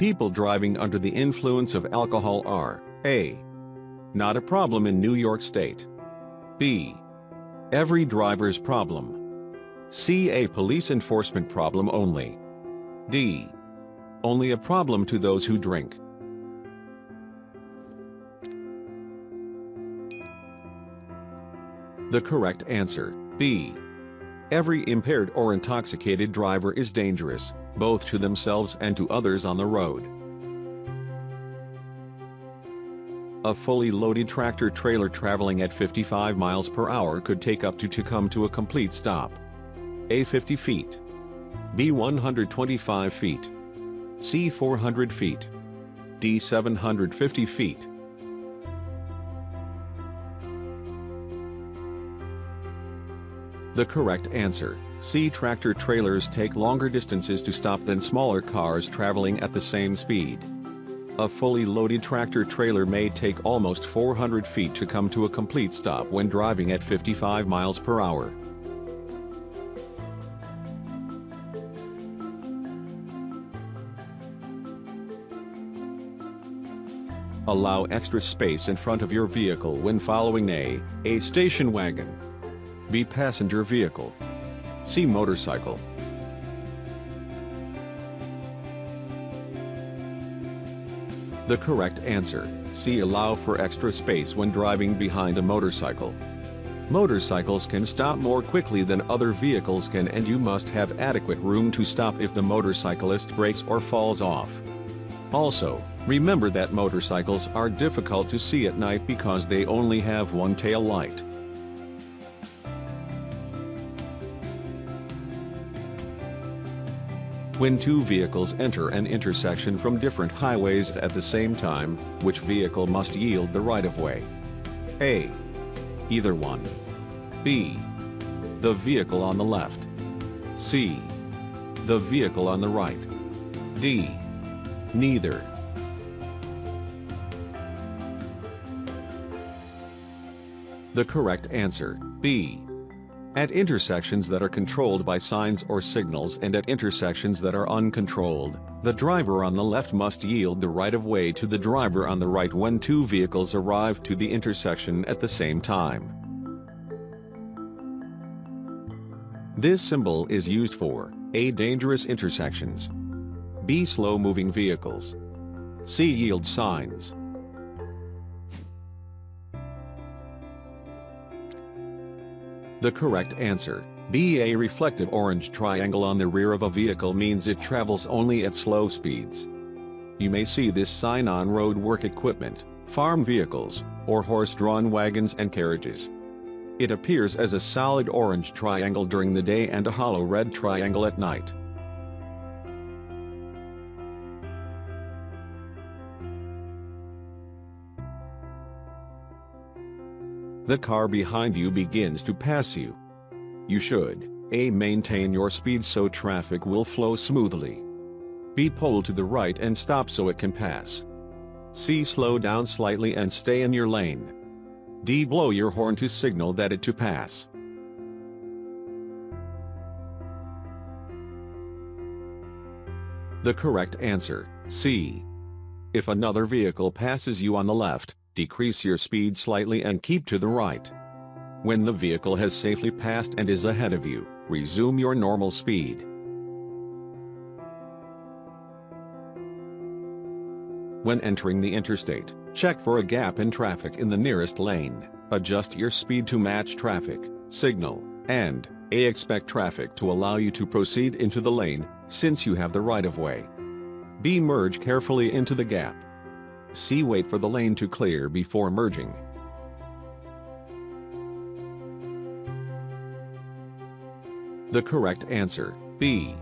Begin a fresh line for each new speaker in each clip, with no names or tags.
People driving under the influence of alcohol are A. Not a problem in New York State. B. Every driver's problem. C. A police enforcement problem only. D. Only a problem to those who drink. The correct answer, B. Every impaired or intoxicated driver is dangerous, both to themselves and to others on the road. A fully loaded tractor-trailer traveling at 55 miles per hour could take up to come to a complete stop. A. 50 feet. B. 125 feet. C. 400 feet. D. 750 feet. The correct answer, C. Tractor-trailers take longer distances to stop than smaller cars traveling at the same speed. A fully loaded tractor-trailer may take almost 400 feet to come to a complete stop when driving at 55 miles per hour. Allow extra space in front of your vehicle when following A. Station wagon. B. Passenger vehicle. C. Motorcycle. The correct answer, C. Allow for extra space when driving behind a motorcycle. Motorcycles can stop more quickly than other vehicles can, and you must have adequate room to stop if the motorcyclist breaks or falls off. Also, remember that motorcycles are difficult to see at night because they only have one tail light. When two vehicles enter an intersection from different highways at the same time, which vehicle must yield the right-of-way? A. Either one. B. The vehicle on the left. C. The vehicle on the right. D. Neither. The correct answer, B. At intersections that are controlled by signs or signals and at intersections that are uncontrolled, the driver on the left must yield the right-of-way to the driver on the right when two vehicles arrive to the intersection at the same time. This symbol is used for A. Dangerous intersections. B. Slow-moving vehicles. C. Yield signs. The correct answer, B. A reflective orange triangle on the rear of a vehicle means it travels only at slow speeds. You may see this sign on road work equipment, farm vehicles, or horse-drawn wagons and carriages. It appears as a solid orange triangle during the day and a hollow red triangle at night. The car behind you begins to pass you. You should A. Maintain your speed so traffic will flow smoothly. B. Pull to the right and stop so it can pass. C. Slow down slightly and stay in your lane. D. Blow your horn to signal that it to pass. The correct answer, C. If another vehicle passes you on the left, decrease your speed slightly and keep to the right. When the vehicle has safely passed and is ahead of you, resume your normal speed. When entering the interstate, check for a gap in traffic in the nearest lane, adjust your speed to match traffic, signal, and A. Expect traffic to allow you to proceed into the lane, since you have the right-of-way. B. Merge carefully into the gap. C. Wait for the lane to clear before merging. The correct answer, B.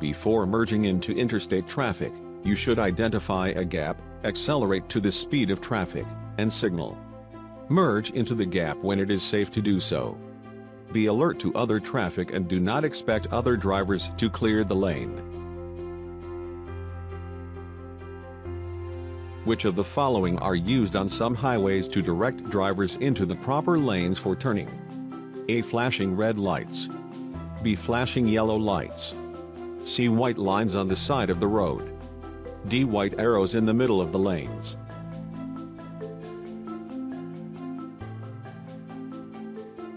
Before merging into interstate traffic, you should identify a gap, accelerate to the speed of traffic, and signal. Merge into the gap when it is safe to do so. Be alert to other traffic and do not expect other drivers to clear the lane. Which of the following are used on some highways to direct drivers into the proper lanes for turning? A. Flashing red lights. B. Flashing yellow lights. C. White lines on the side of the road. D. White arrows in the middle of the lanes.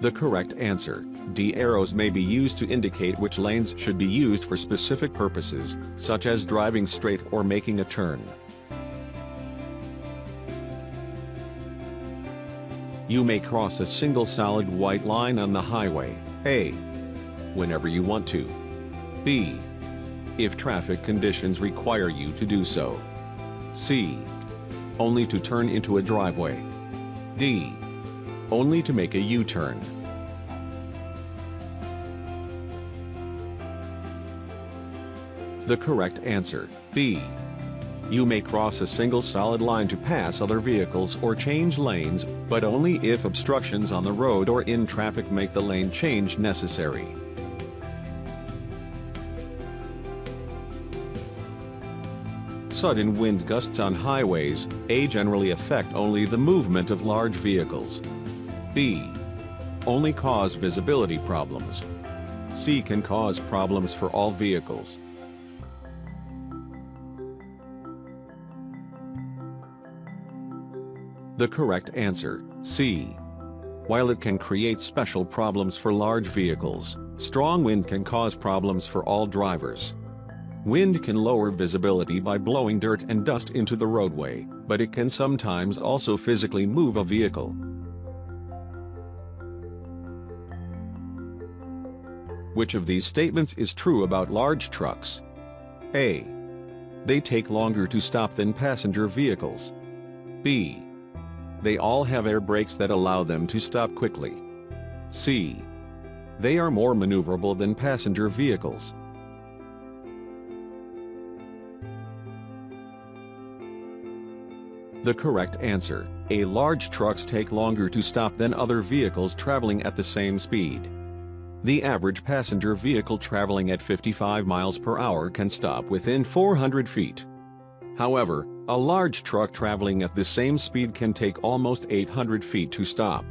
The correct answer, D. Arrows may be used to indicate which lanes should be used for specific purposes, such as driving straight or making a turn. You may cross a single solid white line on the highway, A. Whenever you want to. B. If traffic conditions require you to do so. C. Only to turn into a driveway. D. Only to make a U-turn. The correct answer, B. You may cross a single solid line to pass other vehicles or change lanes, but only if obstructions on the road or in traffic make the lane change necessary. Sudden wind gusts on highways, A. generally affect only the movement of large vehicles. B. Only cause visibility problems. C. Can cause problems for all vehicles. The correct answer, C. While it can create special problems for large vehicles, strong wind can cause problems for all drivers. Wind can lower visibility by blowing dirt and dust into the roadway, but it can sometimes also physically move a vehicle. Which of these statements is true about large trucks? A. They take longer to stop than passenger vehicles. B. They all have air brakes that allow them to stop quickly. C. They are more maneuverable than passenger vehicles. The correct answer, A. Large trucks take longer to stop than other vehicles traveling at the same speed. The average passenger vehicle traveling at 55 miles per hour can stop within 400 feet. However, a large truck traveling at the same speed can take almost 800 feet to stop.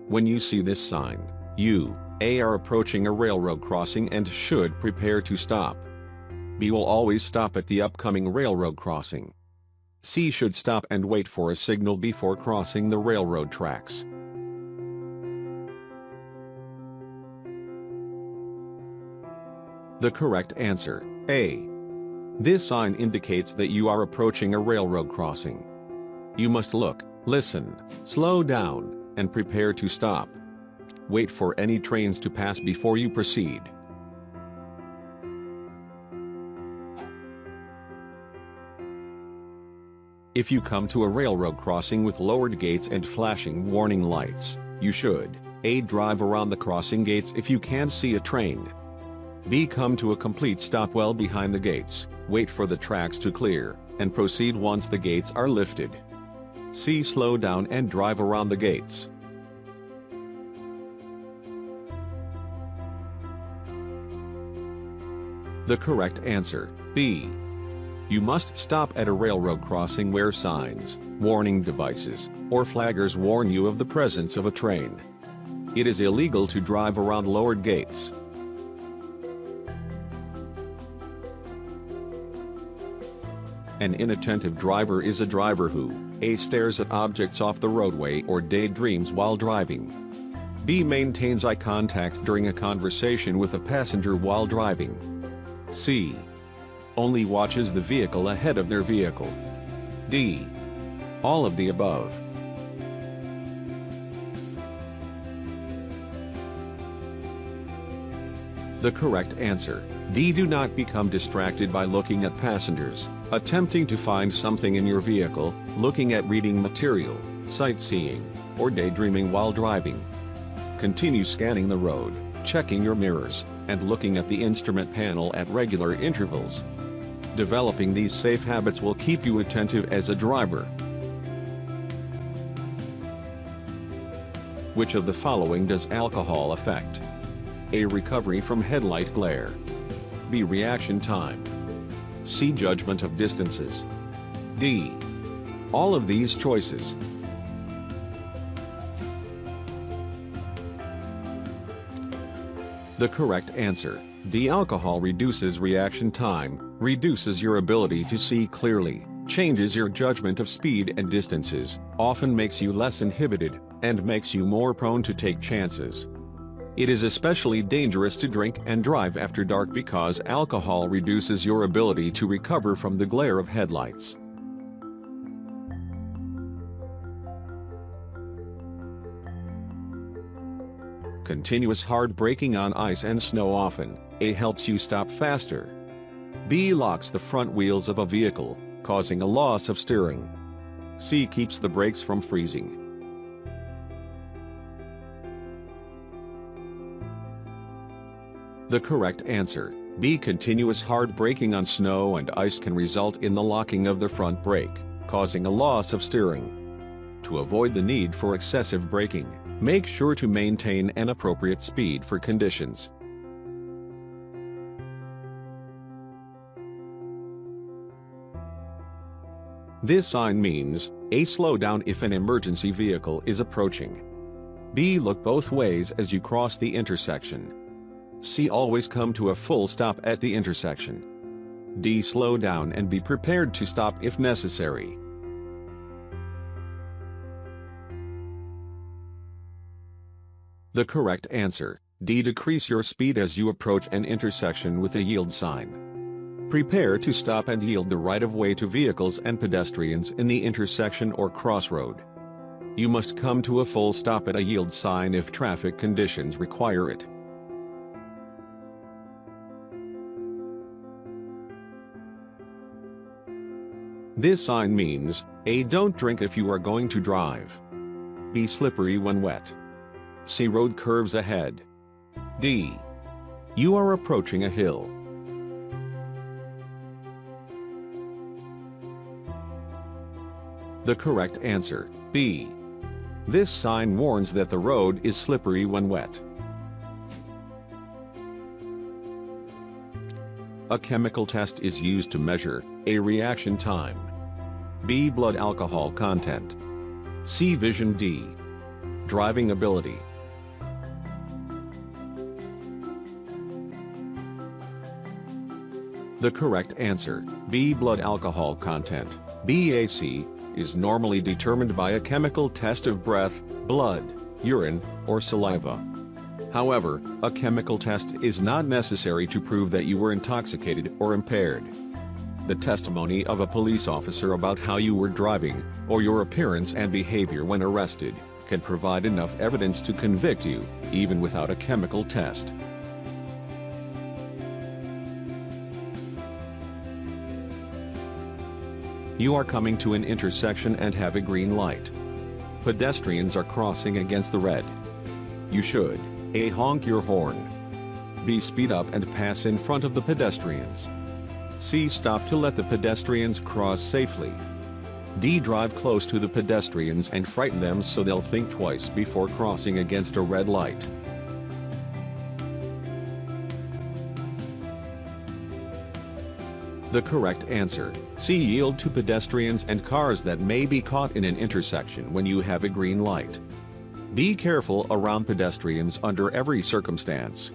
When you see this sign, you, A. are approaching a railroad crossing and should prepare to stop. B. will always stop at the upcoming railroad crossing. C. should stop and wait for a signal before crossing the railroad tracks. The correct answer, A. This sign indicates that you are approaching a railroad crossing. You must look, listen, slow down, and prepare to stop. Wait for any trains to pass before you proceed. If you come to a railroad crossing with lowered gates and flashing warning lights, you should, A. drive around the crossing gates if you can't see a train. B. come to a complete stop well behind the gates, wait for the tracks to clear, and proceed once the gates are lifted. C. slow down and drive around the gates. The correct answer, B. You must stop at a railroad crossing where signs, warning devices, or flaggers warn you of the presence of a train. It is illegal to drive around lowered gates. An inattentive driver is a driver who, A. stares at objects off the roadway or daydreams while driving. B. maintains eye contact during a conversation with a passenger while driving. C. only watches the vehicle ahead of their vehicle. D. all of the above. The correct answer, D. do not become distracted by looking at passengers, attempting to find something in your vehicle, looking at reading material, sightseeing, or daydreaming while driving. Continue scanning the road, checking your mirrors, and looking at the instrument panel at regular intervals. Developing these safe habits will keep you attentive as a driver. Which of the following does alcohol affect? A. recovery from headlight glare. B. reaction time. C. judgment of distances. D. all of these choices. The correct answer, D. Alcohol reduces reaction time, reduces your ability to see clearly, changes your judgment of speed and distances, often makes you less inhibited, and makes you more prone to take chances. It is especially dangerous to drink and drive after dark because alcohol reduces your ability to recover from the glare of headlights. Continuous hard braking on ice and snow often, A. helps you stop faster. B. locks the front wheels of a vehicle, causing a loss of steering. C. keeps the brakes from freezing. The correct answer, B. Continuous hard braking on snow and ice can result in the locking of the front brake, causing a loss of steering. To avoid the need for excessive braking, make sure to maintain an appropriate speed for conditions. This sign means, A. slow down if an emergency vehicle is approaching. B. look both ways as you cross the intersection. C. always come to a full stop at the intersection. D. slow down and be prepared to stop if necessary. The correct answer, D. decrease your speed as you approach an intersection with a yield sign. Prepare to stop and yield the right-of-way to vehicles and pedestrians in the intersection or crossroad. You must come to a full stop at a yield sign if traffic conditions require it. This sign means, A. don't drink if you are going to drive. B. slippery when wet. C. road curves ahead. D. you are approaching a hill. The correct answer, B. This sign warns that the road is slippery when wet. A chemical test is used to measure A. reaction time, B. blood alcohol content, C. vision, D. driving ability. The correct answer, B. blood alcohol content, BAC, is normally determined by a chemical test of breath, blood, urine, or saliva. However, a chemical test is not necessary to prove that you were intoxicated or impaired. The testimony of a police officer about how you were driving, or your appearance and behavior when arrested, can provide enough evidence to convict you, even without a chemical test. You are coming to an intersection and have a green light. Pedestrians are crossing against the red. You should A. honk your horn, B. speed up and pass in front of the pedestrians, C. stop to let the pedestrians cross safely, D. drive close to the pedestrians and frighten them so they'll think twice before crossing against a red light. The correct answer, C. yield to pedestrians and cars that may be caught in an intersection when you have a green light. Be careful around pedestrians under every circumstance.